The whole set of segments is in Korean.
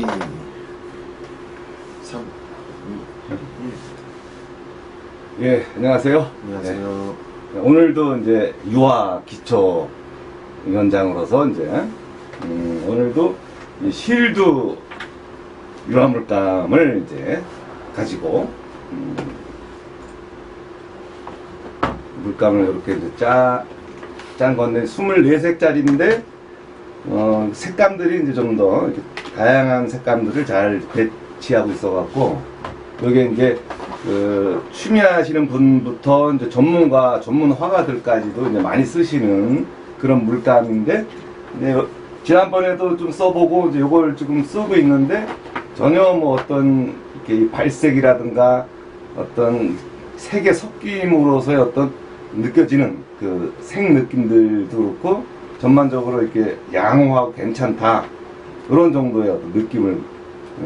2, 3, 2, 1. 예, 안녕하세요. 안녕하세요. 네, 오늘도 이제 유아 기초 위원장으로서 이제 오늘도 이 실드 유화 물감을 이제 가지고 물감을 이렇게 이제 짠 건데 24색짜리인데 색감들이 이제 좀 더 이렇게 다양한 색감들을 잘 배치하고 있어 갖고 여기 이제 그 취미하시는 분부터 이제 전문 화가들까지도 이제 많이 쓰시는 그런 물감인데 이제 지난번에도 좀 써보고 이제 요걸 지금 쓰고 있는데 전혀 뭐 어떤 이렇게 발색이라든가 어떤 색의 섞임으로서의 어떤 느껴지는 그 색 느낌들도 그렇고 전반적으로 이렇게 양호하고 괜찮다 그런 정도의 어떤 느낌을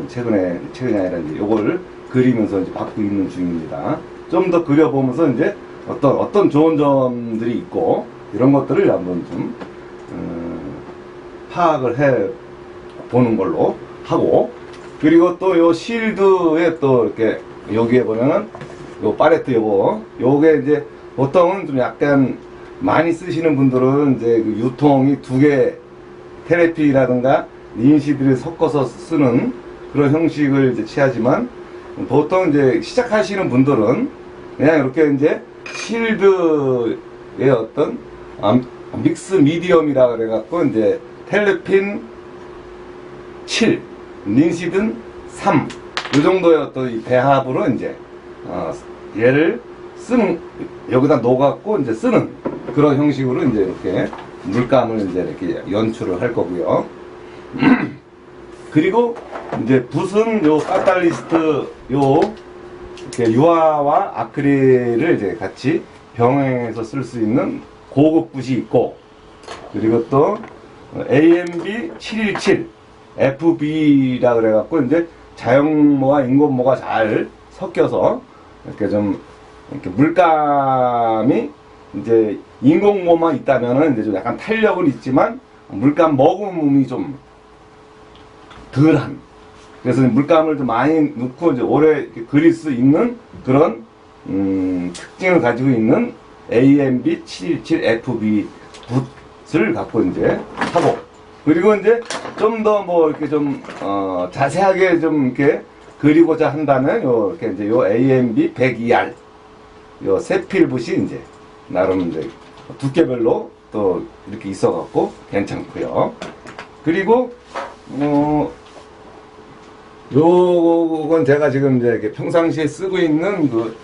최근이 아니라 이제 요걸 그리면서 이제 받고 있는 중입니다. 좀 더 그려보면서 이제 어떤 좋은 점들이 있고 이런 것들을 한번 좀 파악을 해 보는 걸로 하고, 그리고 또 요 실드에 또 이렇게 여기에 보면은 요 팔레트 요게 이제 보통은 좀 약간 많이 쓰시는 분들은 이제 그 유통이 두 개 테레피라든가 인시들을 섞어서 쓰는 그런 형식을 이제 취하지만 보통 이제 시작하시는 분들은 그냥 이렇게 이제 실드의 어떤 믹스 미디엄이라 그래갖고 이제 텔레핀 7, 닌시든 3, 이 정도의 어떤 이 배합으로 이제 얘를 쓰는, 여기다 녹았고 이제 쓰는 그런 형식으로 이제 이렇게 물감을 이제 이렇게 연출을 할 거고요. 그리고 이제 붓은 요 카탈리스트 이렇게 유화와 아크릴을 이제 같이 병행해서 쓸 수 있는 고급 붓이 있고, 그리고 또 AMB 717 FB라 그래갖고 이제 자연모와 인공모가 잘 섞여서 이렇게 좀 이렇게 물감이 이제 인공모만 있다면은 이제 좀 약간 탄력은 있지만 물감 머금음이 좀 덜한, 그래서 물감을 좀 많이 넣고 이제 오래 이렇게 그릴 수 있는 그런 특징을 가지고 있는 AMB 717 FB 붓을 갖고 이제 하고, 그리고 이제 좀 더 뭐 이렇게 좀 자세하게 좀 이렇게 그리고자 한다면 이렇게 이제 요 AMB 102R 요 세필 붓이 이제 나름 이제 두께별로 또 이렇게 있어 갖고 괜찮고요. 그리고 요건 제가 지금 이제 이렇게 평상시에 쓰고 있는 그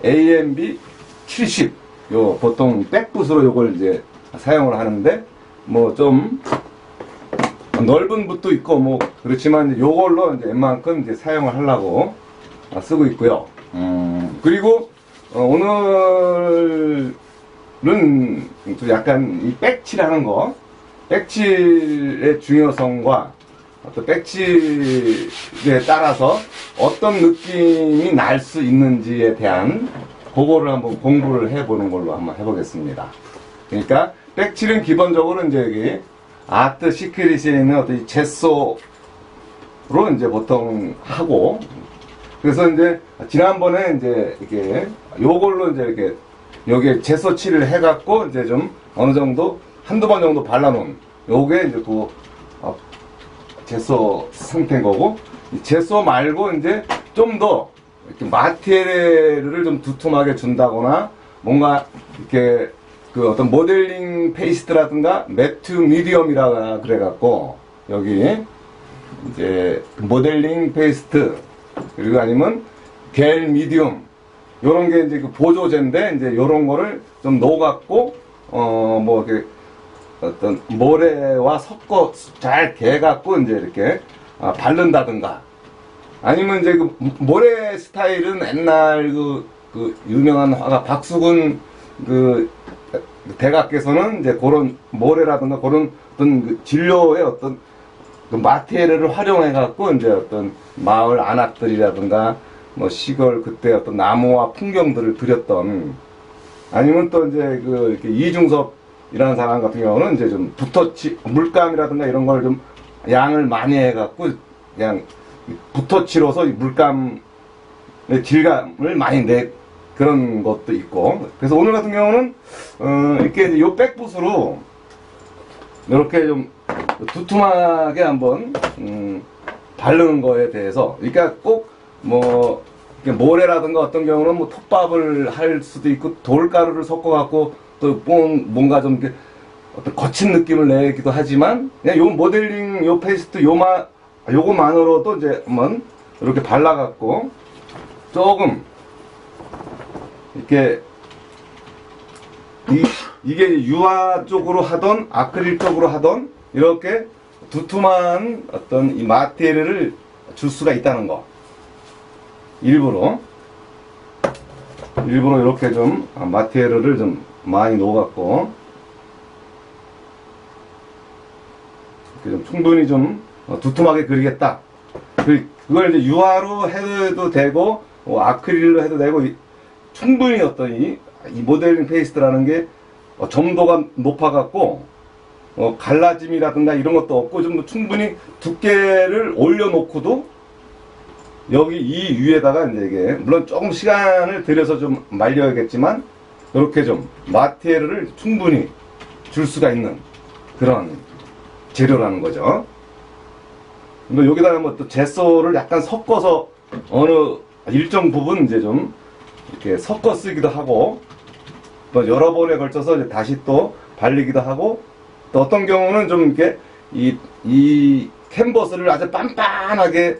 AMB 70 요 보통 백붓으로 요걸 이제 사용을 하는데 뭐 좀 넓은 붓도 있고 뭐 그렇지만 요걸로 이제 웬만큼 이제 사용을 하려고 쓰고 있고요. 그리고 오늘은 또 약간 이 백칠하는 거, 백칠의 중요성과 또 백칠에 따라서 어떤 느낌이 날 수 있는지에 대한 그거를 한번 공부를 해보는 걸로 한번 해보겠습니다. 그러니까 백칠은 기본적으로 이제 여기 아트 시크릿에 있는 어떤 이 제소로 이제 보통 하고, 그래서 이제 지난번에 이제 이렇게 요걸로 이제 이렇게 여기에 제소 칠을 해갖고 이제 좀 어느 정도 한두 번 정도 발라놓은 요게 이제 그 제소 상태인 거고, 이 제소 말고 이제 좀 더 이렇게 마테리얼을 좀 두툼하게 준다거나 뭔가 이렇게 그 어떤 모델링 페이스트라든가 매트 미디엄이라 그래갖고 여기 이제 모델링 페이스트 그리고 아니면 겔 미디움 요런 게 이제 그 보조제인데 이제 요런 거를 좀 녹았고 뭐 이렇게 어떤 모래와 섞어 잘 개갖고 이제 이렇게 바른다든가, 아니면 이제 그 모래 스타일은 옛날 그 유명한 화가 박수근 그 대가께서는 이제 그런 모래라든가 그런 어떤 그 진료의 어떤 그 마테리얼을 활용해 갖고 이제 어떤 마을 안악들이라든가 뭐 시골 그때 어떤 나무와 풍경들을 그렸던, 아니면 또 이제 그 이렇게 이중섭이라는 사람 같은 경우는 이제 좀 붓터치 물감이라든가 이런 걸 좀 양을 많이 해 갖고 그냥 붓터치로서 물감의 질감을 많이 내 그런 것도 있고. 그래서 오늘 같은 경우는 이렇게 요 백붓으로 이렇게 좀 두툼하게 한번 바르는 거에 대해서, 그러니까 꼭 뭐 모래라든가 어떤 경우는 뭐 톱밥을 할 수도 있고 돌가루를 섞어 갖고 또 뭔가 좀 이렇게 어떤 거친 느낌을 내기도 하지만, 그냥 요 모델링 요 페이스트 요거만으로도 이제 한번 이렇게 발라 갖고 조금 이렇게 이게 유화 쪽으로 하던 아크릴 쪽으로 하던 이렇게 두툼한 어떤 이 마테리얼을 줄 수가 있다는 거. 일부러 이렇게 좀 마테리얼을 좀 많이 넣어갖고 이렇게 좀 충분히 좀 두툼하게 그리겠다. 그걸 이제 유화로 해도 되고 아크릴로 해도 되고, 충분히 어떤 이 모델링 페이스트라는 게 점도가 높아갖고 갈라짐이라든가 이런 것도 없고, 좀 충분히 두께를 올려놓고도 여기 이 위에다가 이제 이게 물론 조금 시간을 들여서 좀 말려야겠지만 이렇게 좀 마테리얼을 충분히 줄 수가 있는 그런 재료라는 거죠. 근데 여기다가 뭐 또 젯소를 약간 섞어서 어느 일정 부분 이제 좀 이렇게 섞어 쓰기도 하고, 또 여러 번에 걸쳐서 이제 다시 또 발리기도 하고, 또 어떤 경우는 좀 이렇게 이 캔버스를 아주 빤빤하게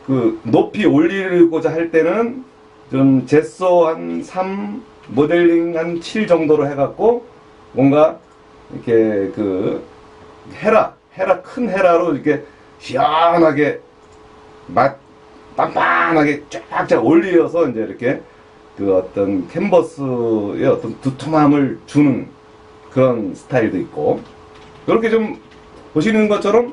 그 높이 올리고자 할 때는 좀 젯소 한 3, 모델링 한 7 정도로 해갖고 뭔가 이렇게 그 큰 헤라로 이렇게 시원하게 빤빤하게 쫙쫙 올려서 이제 이렇게 그 어떤 캔버스의 어떤 두툼함을 주는 그런 스타일도 있고, 그렇게 좀 보시는 것처럼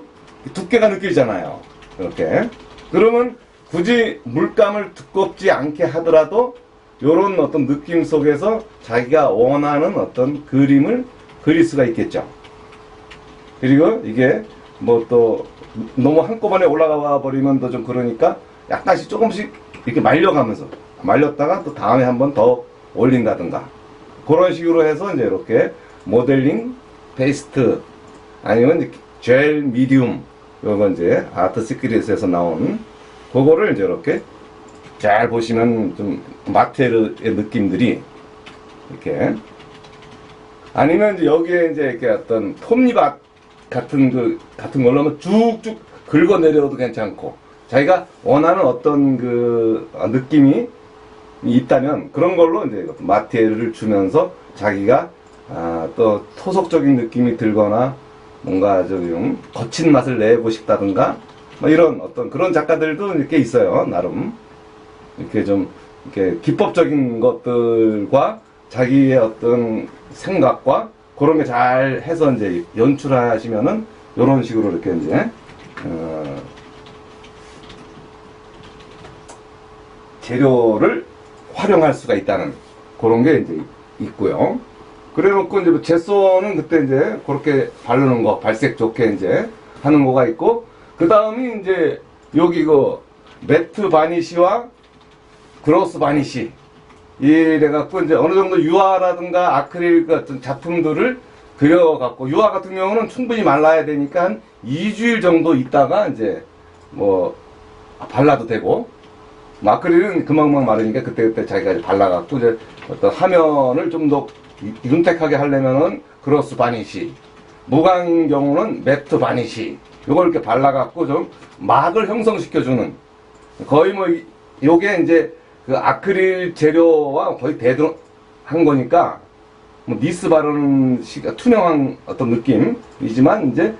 두께가 느껴지잖아요. 이렇게. 그러면 굳이 물감을 두껍지 않게 하더라도 요런 어떤 느낌 속에서 자기가 원하는 어떤 그림을 그릴 수가 있겠죠. 그리고 이게 뭐 또 너무 한꺼번에 올라가 버리면 또 좀 그러니까 약간씩 조금씩 이렇게 말렸다가 또 다음에 한 번 더 올린다든가 그런 식으로 해서 이제 이렇게 모델링 페이스트 아니면 젤 미디움, 요건 이제 아트 시크릿에서 나온 그거를 이제 이렇게 잘 보시면 좀 마테리얼의 느낌들이 이렇게, 아니면 이제 여기에 이제 이렇게 어떤 톱니밭 같은 걸로 하면 쭉쭉 긁어내려도 괜찮고, 자기가 원하는 어떤 그 느낌이 있다면 그런 걸로 이제 마테리얼을 주면서 자기가 또 토속적인 느낌이 들거나 뭔가 좀 거친 맛을 내고 싶다든가 뭐 이런 어떤 그런 작가들도 이렇게 있어요. 나름 이렇게 좀 이렇게 기법적인 것들과 자기의 어떤 생각과 그런 게 잘 해서 이제 연출하시면은 이런 식으로 이렇게 이제 재료를 활용할 수가 있다는 그런 게 이제 있고요. 그래 놓고 이제 젯소는 그때 이제 그렇게 바르는 거, 발색 좋게 이제 하는 거가 있고, 그 다음이 이제 여기 그 매트 바니쉬와 그로스 바니쉬 이래갖고 이제 어느 정도 유화라든가 아크릴 같은 작품들을 그려갖고, 유화 같은 경우는 충분히 말라야 되니까 한 2주일 정도 있다가 이제 뭐 발라도 되고, 아크릴은 금방금방 마르니까 그때그때 자기가 발라갖고 이제 어떤 화면을 좀 더 윤택하게 하려면은 그로스 바니쉬, 무광 경우는 매트 바니쉬, 요걸 이렇게 발라갖고 좀 막을 형성시켜주는, 거의 뭐 요게 이제 그 아크릴 재료와 거의 대등한 거니까 뭐 니스 바르는 시가 투명한 어떤 느낌이지만 이제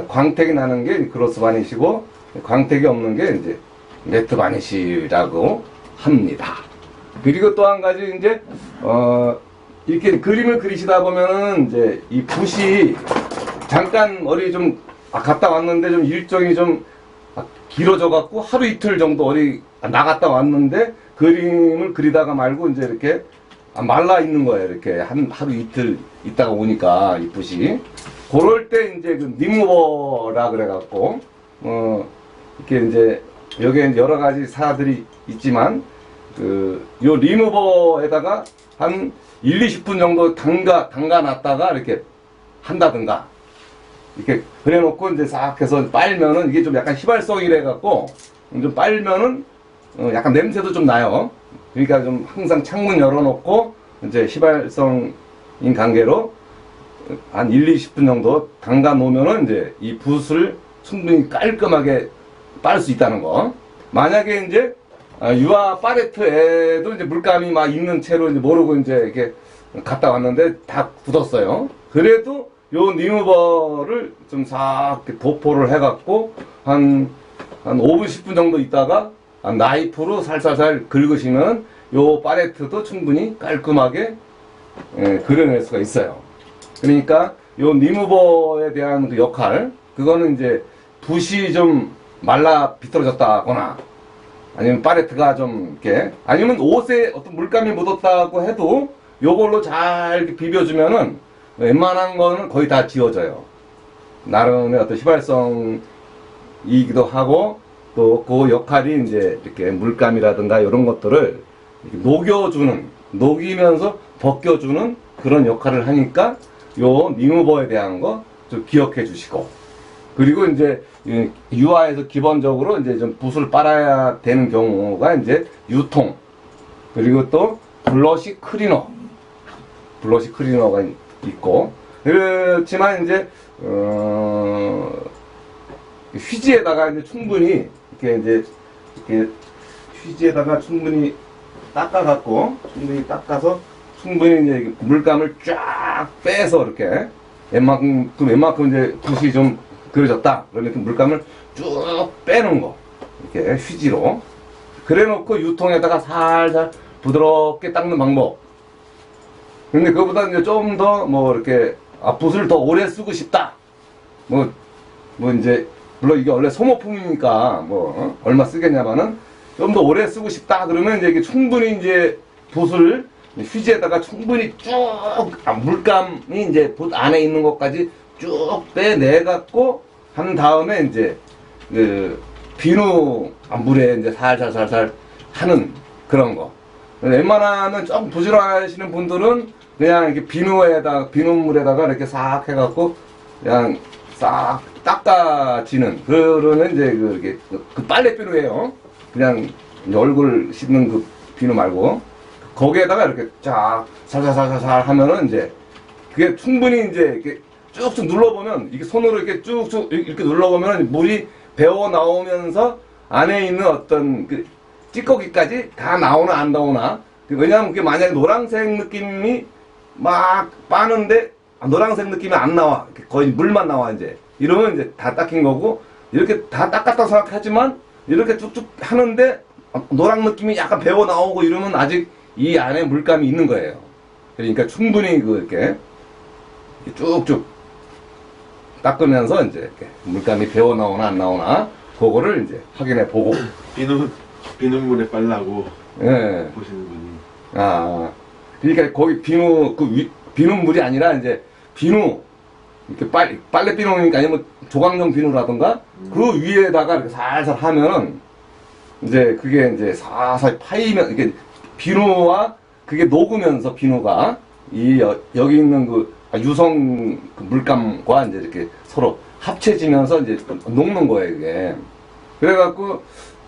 광택이 나는 게 그로스 바니쉬고 광택이 없는 게 이제 매트 바니쉬라고 합니다. 그리고 또 한 가지 이제 이렇게 그림을 그리시다 보면은 이제 이 붓이 잠깐 어디 좀 갔다 왔는데 좀 일정이 좀 길어져 갖고 하루 이틀 정도 어디 나갔다 왔는데 그림을 그리다가 말고 이제 이렇게 말라 있는 거예요. 이렇게 하루 이틀 있다가 오니까 이 붓이, 그럴 때 이제 그 리무버라 그래 갖고 이렇게 이제 여기에 여러 가지 사들이 있지만 요 리무버에다가 한 1, 20분 정도 담가 놨다가 이렇게 한다든가 이렇게 그래 놓고 이제 싹 해서 빨면은 이게 좀 약간 휘발성이래 갖고 좀 빨면은 약간 냄새도 좀 나요. 그러니까 좀 항상 창문 열어 놓고 이제 휘발성인 관계로 한 1, 20분 정도 담가 놓으면은 이제 이 붓을 충분히 깔끔하게 빨 수 있다는 거. 만약에 이제 유화 팔레트에도 이제 물감이 막 있는 채로 이제 모르고 이제 이렇게 갔다 왔는데 다 굳었어요. 그래도 요 리무버를 좀 싹 도포를 해갖고 한 5분, 10분 정도 있다가 나이프로 살살살 긁으시면 요 팔레트도 충분히 깔끔하게 그려낼 수가 있어요. 그러니까 요 리무버에 대한 그 역할, 그거는 이제 붓이 좀 말라 비틀어졌다거나 아니면 팔레트가 좀 이렇게 아니면 옷에 어떤 물감이 묻었다고 해도 요걸로 잘 이렇게 비벼주면은 웬만한 거는 거의 다 지워져요. 나름의 어떤 휘발성이기도 하고 또 그 역할이 이제 이렇게 물감이라든가 이런 것들을 이렇게 녹이면서 벗겨주는 그런 역할을 하니까 요 리무버에 대한 거 좀 기억해 주시고, 그리고 이제 유화에서 기본적으로 이제 좀 붓을 빨아야 되는 경우가 이제 유통, 그리고 또 블러시 클리너가 있고, 그렇지만 이제 휴지에다가 이제 충분히 이렇게 휴지에다가 충분히 닦아서 충분히 이제 물감을 쫙 빼서 이렇게 웬만큼 이제 붓이 좀 그려졌다 그러면 그 물감을 쭉 빼는 거, 이렇게 휴지로 그래놓고 유통에다가 살살 부드럽게 닦는 방법. 근데 그거보다 이제 좀 더 뭐 이렇게 붓을 더 오래 쓰고 싶다. 뭐 이제 물론 이게 원래 소모품이니까 얼마 쓰겠냐마는 좀 더 오래 쓰고 싶다 그러면 이제 이게 충분히 이제 붓을 휴지에다가 충분히 쭉 물감이 이제 붓 안에 있는 것까지 쭉 빼내갖고 한 다음에 이제 비누 물에 이제 살살 하는 그런 거. 웬만하면 좀 부지런하시는 분들은 그냥 이렇게 비눗물에다가 이렇게 싹 해갖고 그냥 싹 닦아지는 그러면 이제 이렇게 빨래 비누예요. 그냥 얼굴 씻는 그 비누 말고 거기에다가 이렇게 쫙 살살살살 하면은 이제 그게 충분히 이제 이렇게 쭉쭉 눌러보면 이게 손으로 이렇게 쭉쭉 이렇게 눌러보면 물이 배어 나오면서 안에 있는 어떤 그 찌꺼기까지 다 나오나 안 나오나. 왜냐하면 그게 만약에 노란색 느낌이 막 빠는데 노란색 느낌이 안 나와, 거의 물만 나와 이제 이러면 이제 다 닦인 거고, 이렇게 다 닦았다고 생각하지만 이렇게 쭉쭉 하는데 노란 느낌이 약간 배어 나오고 이러면 아직 이 안에 물감이 있는 거예요. 그러니까 충분히 이렇게 쭉쭉 닦으면서 이제 이렇게 물감이 배어 나오나 안 나오나 그거를 이제 확인해 보고. 비눗물에 빨라고 예. 보시는 분이. 그러니까 거기 비눗물이 아니라 이제 비누, 이렇게 빨래 비누니까 아니면 조각용 비누라든가 그 위에다가 이렇게 살살 하면은 이제 그게 이제 살살 파이면 이게 비누와 그게 녹으면서 비누가 여기 있는 그 유성 물감과 이제 이렇게 서로 합쳐지면서 이제 녹는 거예요, 이게. 그래갖고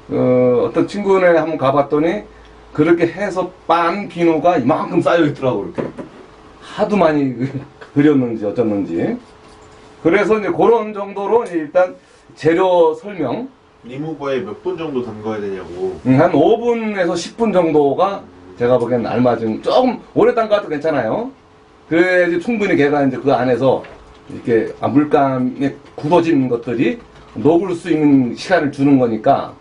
어떤 친구네 한번 가봤더니 그렇게 해서 빤 비누가 이만큼 쌓여 있더라고. 이렇게 하도 많이 그렸는지 어쩌는지. 그래서 이제 그런 정도로 일단 재료 설명. 리무버에 몇 분 정도 담가야 되냐고. 한 5분에서 10분 정도가 제가 보기엔 알맞은. 조금 오래 담가도 괜찮아요. 그래야지 충분히 걔가 이제 그 안에서 이렇게 물감에 굳어진 것들이 녹을 수 있는 시간을 주는 거니까.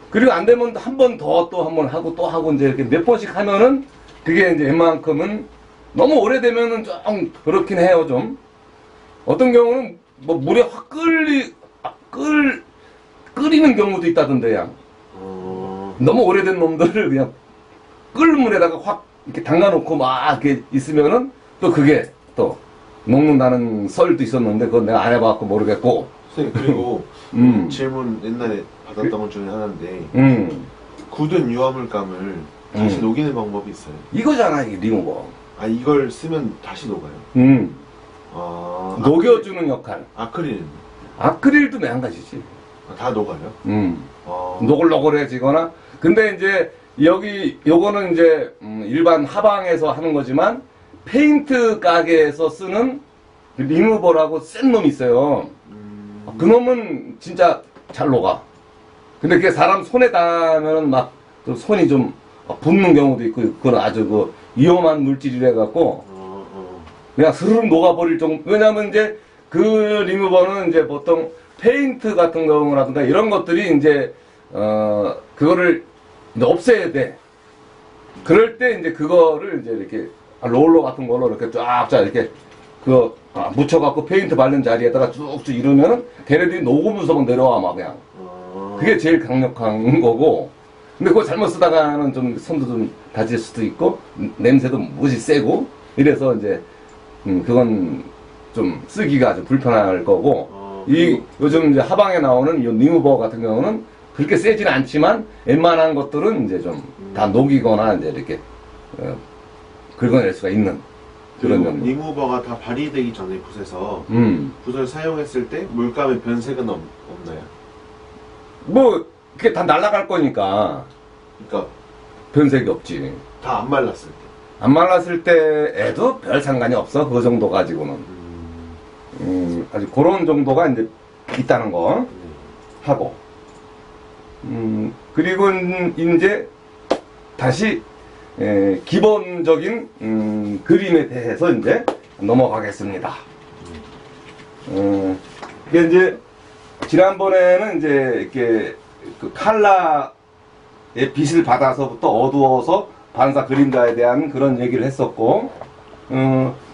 그리고 안 되면 한 번 더 또 한 번 하고 또 하고 이제 이렇게 몇 번씩 하면은 그게 이제 웬만큼은, 너무 오래되면은 좀 그렇긴 해요, 좀. 어떤 경우는 뭐 물에 확 끓이는 경우도 있다던데, 그냥. 너무 오래된 놈들을 그냥 끓는 물에다가 확 이렇게 담가놓고 막 이렇게 있으면은 또 그게 또 녹는다는 썰도 있었는데 그건 내가 안 해봐갖고 모르겠고. 선생님 그리고 음. 질문 옛날에 받았던 것 중에 하나인데 음. 굳은 유화물감을 다시 녹이는 방법이 있어요. 이거잖아, 이 리무버. 아 이걸 쓰면 다시 녹아요? 음. 아 녹여주는 역할. 아크릴 아크릴도 마찬가지지. 다 녹아요? 아, 노글노글해지거나. 근데 이제 여기 요거는 이제 일반 하방에서 하는 거지만 페인트 가게에서 쓰는 리무버라고 센 놈이 있어요. 그 놈은 진짜 잘 녹아. 근데 그게 사람 손에 닿으면 막 손이 좀 붓는 경우도 있고, 그건 아주 그 위험한 물질이라 갖고 그냥 스르륵 녹아버릴 정도. 왜냐면 이제 그 리무버는 이제 보통 페인트 같은 경우라든가 이런 것들이 이제 그거를 이제 없애야 돼. 그럴 때 이제 그거를 이제 이렇게 롤러 같은 걸로 이렇게 쫙쫙 이렇게 그 묻혀갖고 페인트 바른 자리에다가 쭉쭉 이러면은 걔네들이 녹으면서 막 내려와 막 그냥. 그게 제일 강력한 거고. 근데 그거 잘못 쓰다가는 좀 손도 좀 다칠 수도 있고 냄새도 무지 세고 이래서 이제 그건 좀 쓰기가 아주 불편할 거고. 이 요즘 이제 하방에 나오는 이 리무버 같은 경우는 그렇게 세지는 않지만 웬만한 것들은 이제 좀 다 녹이거나 이제 이렇게 긁어낼 수가 있는 그런 그리고 정도. 리무버가 다 발휘되기 전에 붓에서 붓을 사용했을 때 물감의 변색은 없나요? 뭐 그게 다 날아갈 거니까 그러니까 변색이 없지. 다 안 말랐을 때. 안 말랐을 때에도 별 상관이 없어. 그 정도 가지고는. 아주 그런 정도가 이제 있다는 거 하고. 그리고 이제 다시 기본적인 그림에 대해서 이제 넘어가겠습니다. 이게 이제 지난번에는 이제 이렇게 그 칼라의 빛을 받아서부터 어두워서 반사 그림자에 대한 그런 얘기를 했었고,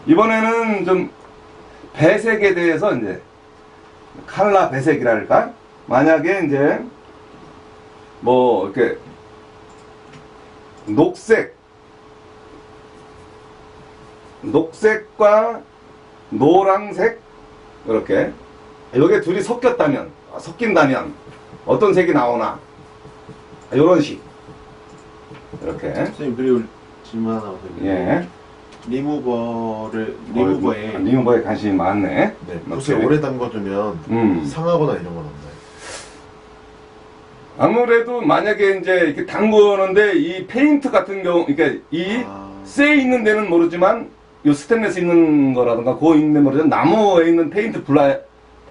이번에는 좀 배색에 대해서 이제 칼라 배색이랄까? 만약에 이제 뭐 이렇게 녹색과 노란색 이렇게 요게 둘이 섞인다면 어떤 색이 나오나 요런 식 이렇게. 선생님 그리고 질문 하나 드릴게요. 예. 리무버에 관심이 많네. 네, 붓을 오래 담궈두면 상하거나 이런 건 없나요? 아무래도 만약에 이제 이렇게 담그는데 이 페인트 같은 경우, 그러니까 이 쇠 있는 데는 모르지만 요 스테인리스 있는 거라든가 그거 있는 데 모르지만 나무에 있는 페인트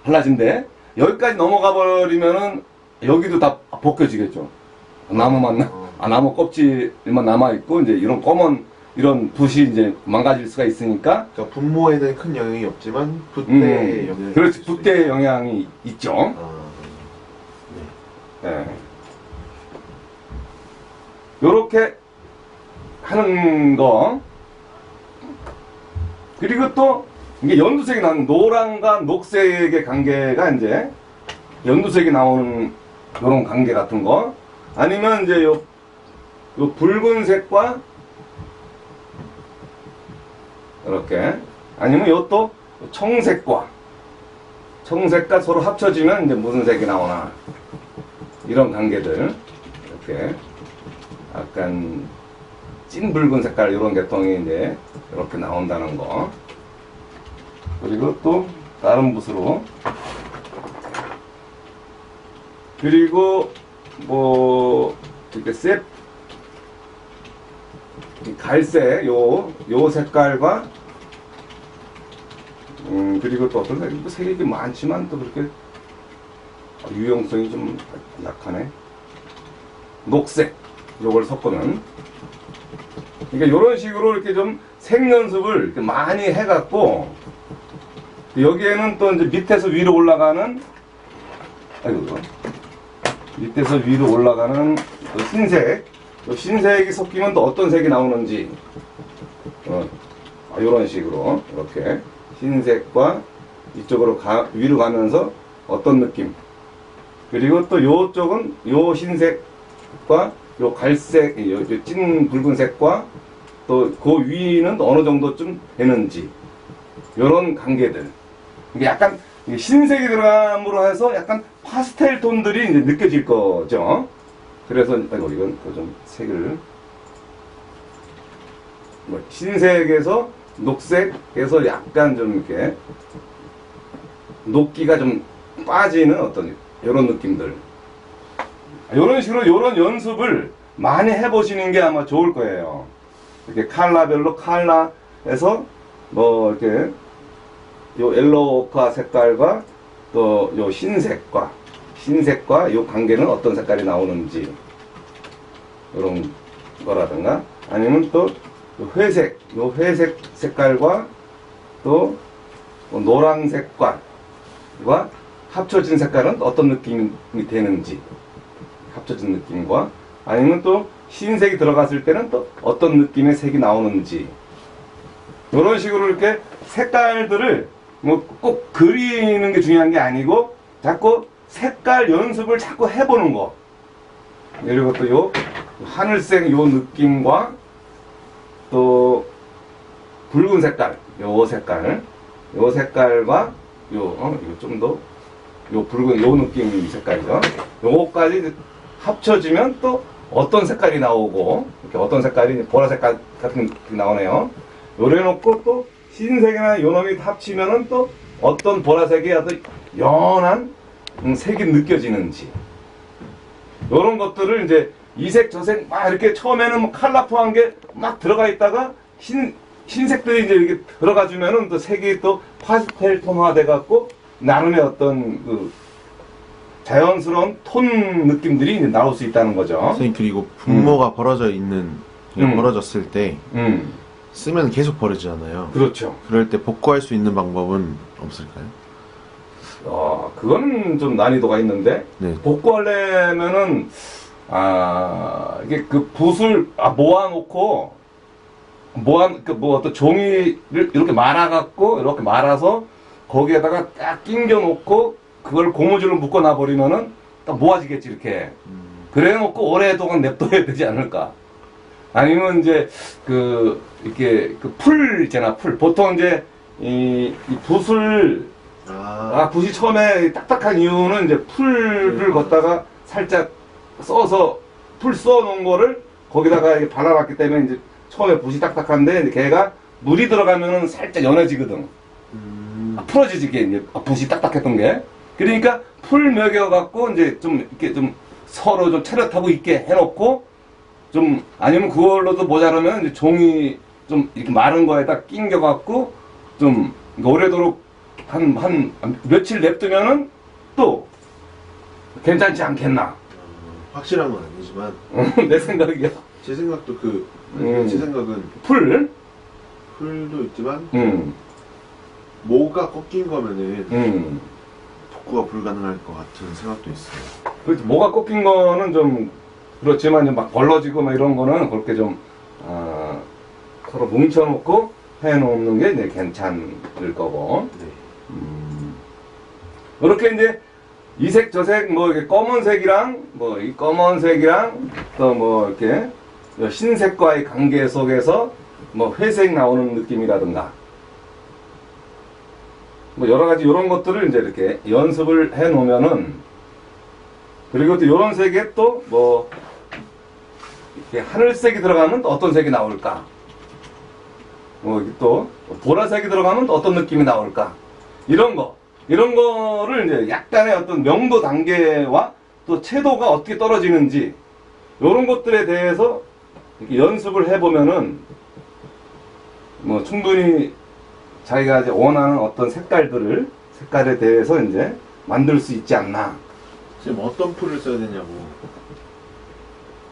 블라진데 여기까지 넘어가 버리면은 여기도 다 벗겨지겠죠. 나무 껍질만 남아 있고 이제 이런 검은 이런 붓이 이제 망가질 수가 있으니까. 그러니까 분모에는 큰 영향이 없지만 붓대에 영향이 그렇지. 붓대에 영향이 있죠. 네. 요렇게 하는 거. 그리고 또 이게 연두색이 나오는 노란과 녹색의 관계가 이제 연두색이 나오는 요런 관계 같은 거. 아니면 이제 요 붉은색과 이렇게. 아니면 요또 청색과 서로 합쳐지면 이제 무슨 색이 나오나. 이런 관계들. 이렇게. 약간 찐 붉은 색깔 이런 계통이 이제 이렇게 나온다는 거. 그리고 또 다른 붓으로. 그리고 뭐 이렇게 갈색 요 색깔과 그리고 또 어떤 색이 많지만 또 그렇게 유용성이 좀 약하네. 녹색 요걸 섞으면. 그러니까 요런 식으로 이렇게 좀 색 연습을 이렇게 많이 해갖고 여기에는 또 이제 밑에서 위로 올라가는 밑에서 위로 올라가는 또 흰색, 또 흰색이 섞이면 또 어떤 색이 나오는지 이런 식으로 이렇게 흰색과 이쪽으로 위로 가면서 어떤 느낌. 그리고 또 요쪽은 요 흰색과 요 갈색, 요 찐 붉은색과 또 그 위는 어느 정도쯤 되는지 요런 관계들. 이게 약간 이게 흰색이 들어감으로 해서 약간 파스텔 톤들이 이제 느껴질 거죠. 그래서, 아이고, 이건 좀 색을. 뭐 흰색에서 녹색에서 약간 좀 이렇게 녹기가 좀 빠지는 어떤 이런 느낌들. 이런 식으로 이런 연습을 많이 해보시는 게 아마 좋을 거예요. 이렇게 컬러별로 컬러에서 뭐 이렇게 요 옐로우카 색깔과 또 요 흰색과 요 관계는 어떤 색깔이 나오는지 이런 거라든가 아니면 또 요 회색 색깔과 또 노란색과 합쳐진 색깔은 어떤 느낌이 되는지 합쳐진 느낌과 아니면 또 흰색이 들어갔을 때는 또 어떤 느낌의 색이 나오는지 이런 식으로 이렇게 색깔들을 뭐 꼭 그리는 게 중요한 게 아니고 자꾸 색깔 연습을 자꾸 해보는 거. 그리고 또 요 하늘색 요 느낌과 또 붉은 색깔 요 색깔과 요 좀 더 요 붉은 요 느낌 색깔이죠. 요거까지 합쳐지면 또 어떤 색깔이 나오고 이렇게 어떤 색깔이 보라색 같은 게 나오네요. 요래 놓고 또 흰색이나 요놈이 합치면은 또 어떤 보라색의 어떤 연한 색이 느껴지는지 요런 것들을 이제 이색 저색 막 이렇게 처음에는 뭐 컬러풀한 게 막 들어가 있다가 흰색들이 이제 이렇게 들어가 주면은 또 색이 또 파스텔 톤화 돼 갖고 나름의 어떤 그 자연스러운 톤 느낌들이 이제 나올 수 있다는 거죠. 선생님, 그리고 분모가 벌어져 있는, 벌어졌을 때 쓰면 계속 벌어지잖아요. 그렇죠. 그럴 때 복구할 수 있는 방법은 없을까요? 그거는 좀 난이도가 있는데 네. 복구하려면은 이게 그 붓을 모아놓고 어떤 종이를 이렇게 말아갖고 이렇게 말아서 거기에다가 딱 낑겨놓고 그걸 고무줄로 묶어놔 버리면은 딱 모아지겠지 이렇게. 그래놓고 오랫동안 냅둬야 되지 않을까. 아니면 이제 이렇게 풀 있잖아 풀. 보통 이제 이 붓을 붓이 처음에 딱딱한 이유는 이제 풀을 걷다가 살짝 써서 풀 써놓은 거를 거기다가 이렇게 발라놨기 때문에 이제 처음에 붓이 딱딱한데 이제 걔가 물이 들어가면은 살짝 연해지거든. 풀어지지 이게 붓이 딱딱했던 게. 그러니까 풀 먹여갖고 이제 좀 이렇게 좀 서로 좀 차렷하고 있게 해놓고 좀 아니면 그걸로도 모자라면 이제 종이 좀 이렇게 마른 거에다 낑겨갖고 좀 오래도록 한 며칠 냅두면은 또 괜찮지 않겠나. 확실한 건 아니지만 내 생각이야. 제 생각도 제 생각은 풀도 있지만 모가 꺾인 거면은 복구가 불가능할 것 같은 생각도 있어요. 그렇지. 뭐가 꺾인 거는 좀 그렇지만 이제 막 벌러지고 막 이런 거는 그렇게 좀 서로 뭉쳐놓고 해놓는 게 이제 괜찮을 거고. 네. 이렇게 이제 이색 저색 뭐 이렇게 검은색이랑 뭐 이 검은색이랑 또 뭐 이렇게 흰색과의 관계 속에서 뭐 회색 나오는 느낌이라든가 뭐 여러 가지 이런 것들을 이제 이렇게 연습을 해 놓으면은 그리고 또 이런 색에 또 뭐 이렇게 하늘색이 들어가면 또 어떤 색이 나올까? 뭐 또 보라색이 들어가면 또 어떤 느낌이 나올까? 이런 거를 이제 약간의 어떤 명도 단계와 또 채도가 어떻게 떨어지는지 이런 것들에 대해서 이렇게 연습을 해보면은 뭐 충분히 자기가 이제 원하는 어떤 색깔에 대해서 이제 만들 수 있지 않나. 지금 어떤 풀을 써야 되냐고.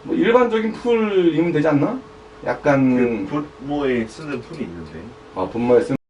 뭐 일반적인 풀이면 되지 않나? 약간 분모에 쓰는 풀이 있는데. 분모에 쓰는